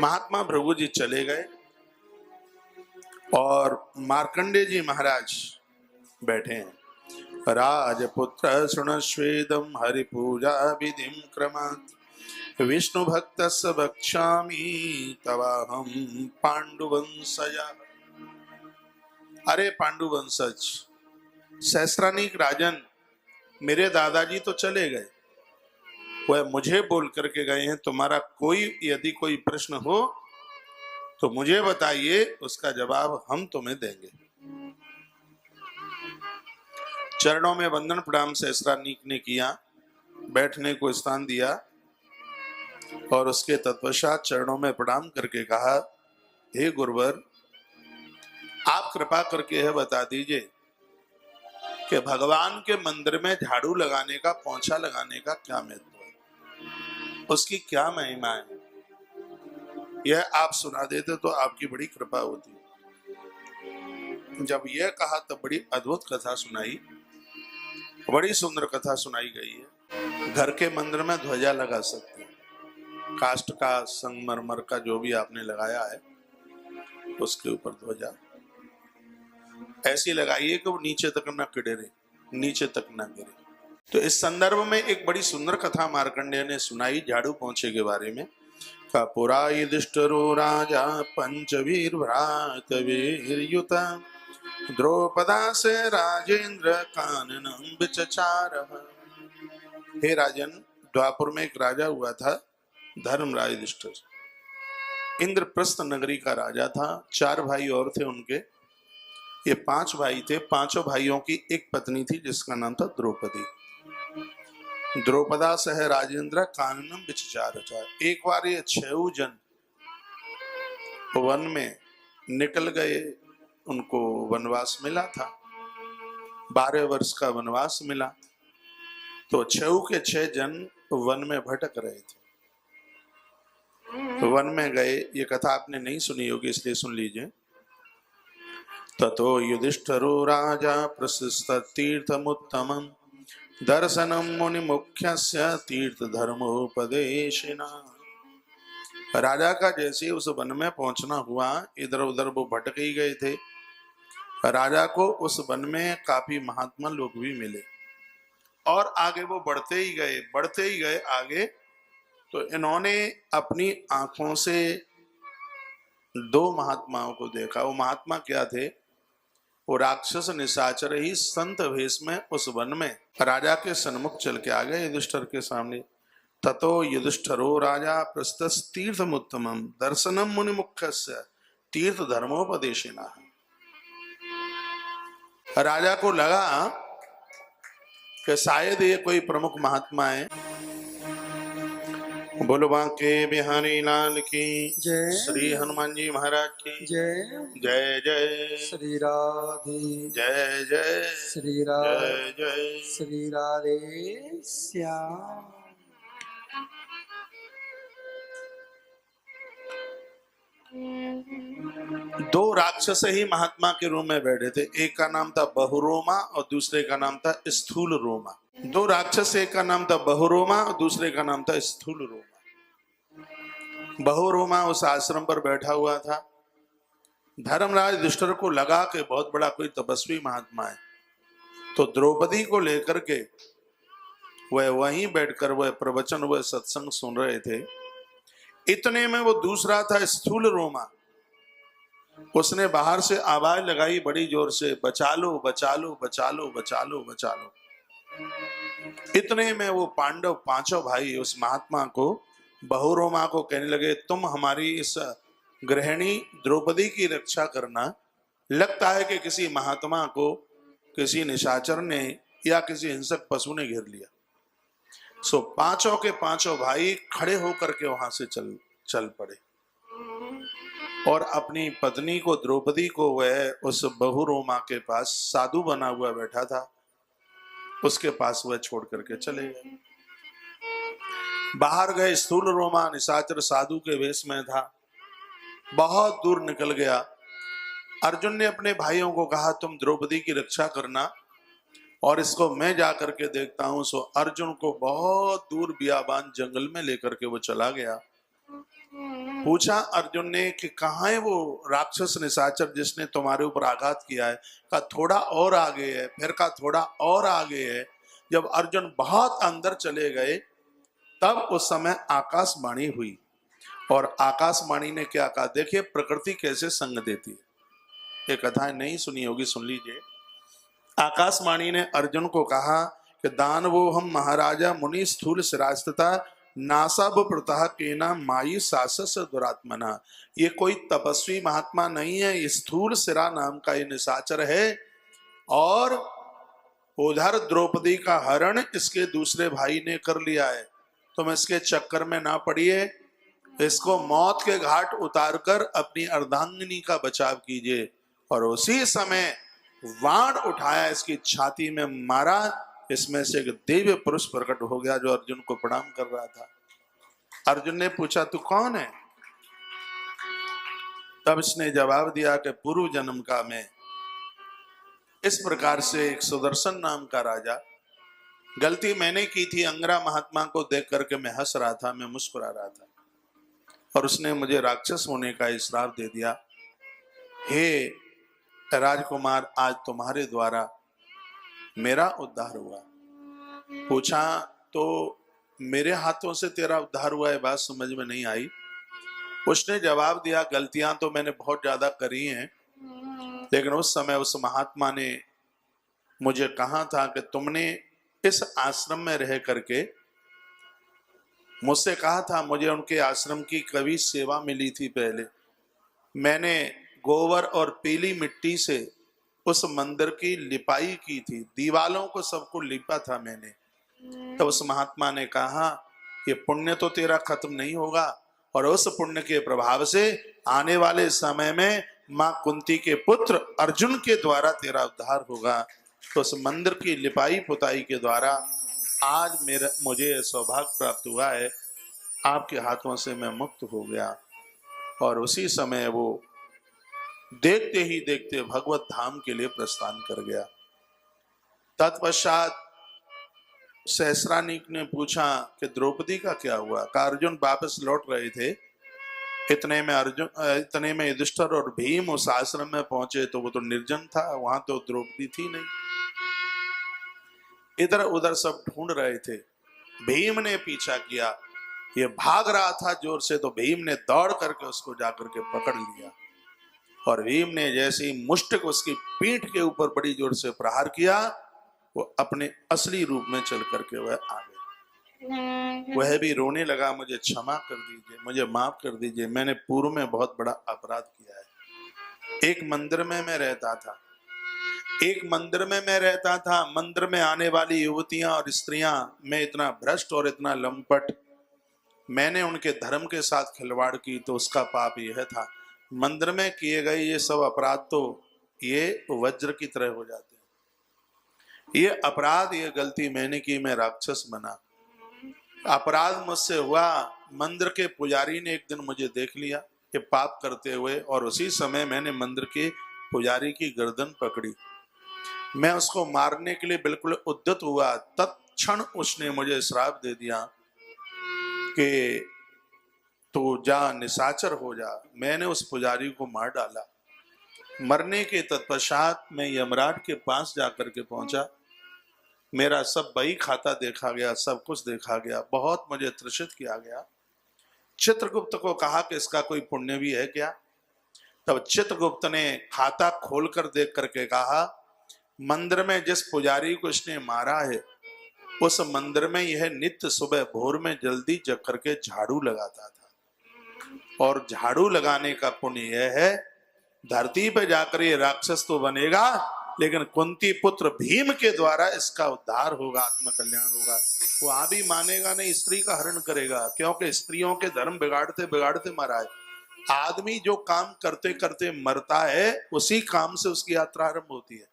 महात्मा भृगु जी चले गए और मार्कंडेय जी महाराज बैठे हैं। राजपुत्र शृणस्वेदं हरिपूजा विधिं क्रमात् विष्णु भक्तस्य वक्ष्यामि तवाहं पांडुवंशया। अरे पांडुवंशज, सहस्रानीक राजन, मेरे दादाजी तो चले गए, वह मुझे बोल करके गए हैं। तुम्हारा यदि कोई प्रश्न हो तो मुझे बताइए, उसका जवाब हम तुम्हें देंगे। चरणों में वंदन प्रणाम सहस्रानीक ने किया, बैठने को स्थान दिया और उसके तत्पश्चात चरणों में प्रणाम करके कहा, हे गुरुवर, आप कृपा करके यह बता दीजिए कि भगवान के मंदिर में झाड़ू लगाने का, पोंछा लगाने का क्या महत्व है, उसकी क्या महिमा है, यह आप सुना देते तो आपकी बड़ी कृपा होती। जब यह कहा तब बड़ी अद्भुत कथा सुनाई, बड़ी सुंदर कथा सुनाई गई है। घर के मंदिर में ध्वजा लगा सकते हैं, काष्ठ का, संगमरमर का, जो भी आपने लगाया है उसके ऊपर ध्वजा ऐसी लगाइए कि वो नीचे तक न गिरे, नीचे तक न गिरे। तो इस संदर्भ में एक बड़ी सुंदर कथा मार्कंडेय ने सुनाई झाड़ू पोंछे के बारे में। पुरा युधिष्ठिरो राजा पंचवीर भ्रात वीरयुता द्रौपदा से राजेंद्र काननम विचचारः। हे राजन, द्वापर में एक राजा हुआ था, धर्मराज युधिष्ठिर। इंद्रप्रस्थ नगरी का राजा था। 4 भाई और थे उनके, ये 5 भाई थे। 5 भाइयों की एक पत्नी थी जिसका नाम था द्रौपदी। द्रौपदा सह राजेंद्र काननम विचचारः। एक बार ये 6 जन वन में निकल गए, उनको वनवास मिला था, 12 वर्ष का वनवास मिला। तो 6 के 6 जन वन में भटक रहे थे, वन में गए। ये कथा आपने नहीं सुनी होगी इसलिए सुन लीजिए। ततो युधिष्ठिरो राजा प्रशस्त तीर्थमुत्तमं दर्शनम मुनि मुख्यस्य तीर्थ धर्मोपदेशिना। राजा का जैसे उस वन में पहुंचना हुआ, इधर उधर वो भटक ही गए थे। राजा को उस वन में काफी महात्मा लोग भी मिले और आगे वो बढ़ते ही गए आगे। तो इन्होंने अपनी आंखों से 2 महात्माओं को देखा। वो महात्मा क्या थे? वो राक्षस निशाचर ही संत वेश में उस वन में राजा के सन्मुख चल के आ गए, युधिष्ठिर के सामने। ततो युधिष्ठिरो राजा प्रस्तस तीर्थमुत्तमं दर्शनम मुनि मुख्यस्य तीर्थ धर्मोपदेशिना। राजा को लगा कि शायद ये कोई प्रमुख महात्मा है। बोलो बांके बिहारी लाल की जय, श्री हनुमान जी महाराज की जय, जय जय श्री राधे, जय जय श्री राधे, जय जय। श्री राधे श्याम। 2 राक्षस ही महात्मा के रूम में बैठे थे। एक का नाम था बहुरोमा और दूसरे का नाम था स्थूल रोमा। 2 राक्षस, एक का नाम था बहुरोमा और दूसरे का नाम था स्थूल रोमा। बहुरोमा उस आश्रम पर बैठा हुआ था। धर्मराज युधिष्ठिर को लगा कि बहुत बड़ा कोई तपस्वी महात्मा है, तो द्रौपदी को लेकर के वह वहीं बैठकर वह प्रवचन, वह सत्संग सुन रहे थे। इतने में वो दूसरा था स्थूल रोमा, उसने बाहर से आवाज लगाई बड़ी जोर से, बचा लो बचा लो बचा लो बचा लो बचा लो। इतने में वो पांडव 5 भाई उस महात्मा को, बहुरोमा को कहने लगे, तुम हमारी इस गृहिणी द्रौपदी की रक्षा करना। लगता है कि किसी महात्मा को किसी निशाचर ने या किसी हिंसक पशु ने घेर लिया। सो 5 के 5 भाई खड़े होकर के वहां से चल पड़े और अपनी पत्नी को, द्रौपदी को, वह उस बहुरोमा के पास साधु बना हुआ बैठा था, उसके पास वह छोड़ करके चले गए। बाहर गए, स्थूल रोमा निशाचर साधु के वेश में था, बहुत दूर निकल गया। अर्जुन ने अपने भाइयों को कहा, तुम द्रौपदी की रक्षा करना और इसको मैं जा करके देखता हूं। सो अर्जुन को बहुत दूर बियाबान जंगल में लेकर के वो चला गया पूछा अर्जुन ने कि कहाँ है वो राक्षस निशाचर जिसने तुम्हारे ऊपर आघात किया है? कहा थोड़ा और आगे है। फिर कहा थोड़ा और आगे है। जब अर्जुन बहुत अंदर चले गए तब उस समय आकाशवाणी हुई, और आकाशवाणी ने क्या कहा? देखिए प्रकृति कैसे संग देती है। ये कथा नहीं सुनी होगी, सुन लीजिए। आकाशवाणी ने अर्जुन को कहा कि दानवो हम महाराजा मुनि स्थूल शिरास्तता नासा प्रतः केना माई सासस दुरात्मना। ये कोई तपस्वी महात्मा नहीं है, ये स्थूल सिरा नाम का ये निशाचर है, और उधर द्रौपदी का हरण इसके दूसरे भाई ने कर लिया है। तुम इसके चक्कर में ना पड़िए, इसको मौत के घाट उतारकर अपनी अर्धांगिनी का बचाव कीजिए। और उसी समय वाण उठाया, इसकी छाती में मारा, इसमें से एक दिव्य पुरुष प्रकट हो गया जो अर्जुन को प्रणाम कर रहा था। अर्जुन ने पूछा तू कौन है? तब इसने जवाब दिया कि पूर्व जन्म का मैं। इस प्रकार से एक सुदर्शन नाम का राजा, गलती मैंने की थी, अंगरा महात्मा को देख करके मैं हंस रहा था, मैं मुस्कुरा रहा था, और उसने मुझे राक्षस होने का श्राप दे दिया। हे राजकुमार, आज तुम्हारे द्वारा मेरा उद्धार हुआ। पूछा तो मेरे हाथों से तेरा उद्धार हुआ? है बात समझ में नहीं आई। उसने जवाब दिया गलतियां तो मैंने बहुत ज्यादा करी हैं, लेकिन उस समय उस महात्मा ने मुझे कहा था कि तुमने इस आश्रम में रह करके मुझसे कहा था, मुझे उनके आश्रम की कभी सेवा मिली थी। पहले मैंने गोबर और पीली मिट्टी से उस मंदिर की लिपाई की थी, दीवालों को सबको लिपा था मैंने। तो उस महात्मा ने कहा ये पुण्य तो तेरा खत्म नहीं होगा, और उस पुण्य के प्रभाव से आने वाले समय में मां कुंती के पुत्र अर्जुन के द्वारा तेरा उद्धार होगा। तो उस मंदिर की लिपाई पुताई के द्वारा आज मुझे सौभाग्य प्राप्त हुआ है, आपके हाथों से मैं मुक्त हो गया। और उसी समय वो देखते ही देखते भगवत धाम के लिए प्रस्थान कर गया। तत्पश्चात सहस्रानीक ने पूछा कि द्रौपदी का क्या हुआ? का अर्जुन वापस लौट रहे थे, इतने में युधिष्ठिर और भीम उस आश्रम में पहुंचे तो वो तो निर्जन था, वहां तो द्रौपदी थी नहीं। इधर उधर सब ढूंढ रहे थे। भीम ने पीछा किया, ये भाग रहा था जोर से, तो भीम ने दौड़ करके उसको जाकर के पकड़ लिया, और भीम ने जैसे ही मुष्टिक उसकी पीठ के ऊपर बड़ी जोर से प्रहार किया, वो अपने असली रूप में चल करके वह आ गया। वह भी रोने लगा, मुझे क्षमा कर दीजिए, मुझे माफ कर दीजिए, मैंने पूर्व में बहुत बड़ा अपराध किया है। एक मंदिर में मैं रहता था, मंदिर में आने वाली युवतियां और स्त्रियां, मैं इतना भ्रष्ट और इतना लंपट, मैंने उनके धर्म के साथ खिलवाड़ की तो उसका पाप यह था। मंदिर में किए गए ये सब अपराध तो ये वज्र की तरह हो जाते हैं। ये अपराध, ये गलती मैंने की, मैं राक्षस बना, अपराध मुझसे हुआ। मंदिर के पुजारी ने एक दिन मुझे देख लिया ये पाप करते हुए, और उसी समय मैंने मंदिर के पुजारी की गर्दन पकड़ी। मैं उसको मारने के लिए बिल्कुल उद्यत हुआ, तत्क्षण उसने मुझे श्राप दे दिया कि तो जा निशाचर हो जा। मैंने उस पुजारी को मार डाला। मरने के तत्पश्चात मैं यमराज के पास जाकर के पहुंचा, मेरा सब बही खाता देखा गया, सब कुछ देखा गया, बहुत मुझे त्रिषित किया गया। चित्रगुप्त को कहा कि इसका कोई पुण्य भी है क्या? तब चित्रगुप्त ने खाता खोलकर देख करके कहा, मंदिर में जिस पुजारी को इसने मारा है उस मंदिर में यह नित्य सुबह भोर में जल्दी जग करके झाड़ू लगाता था, और झाड़ू लगाने का पुण्य यह है, धरती पे जाकर ये राक्षस तो बनेगा, लेकिन कुंती पुत्र भीम के द्वारा इसका उद्धार होगा, आत्म कल्याण होगा। वो भी मानेगा नहीं, स्त्री का हरण करेगा, क्योंकि स्त्रियों के धर्म बिगाड़ते बिगाड़ते मरा है। आदमी जो काम करते करते मरता है, उसी काम से उसकी यात्रा आरंभ होती है।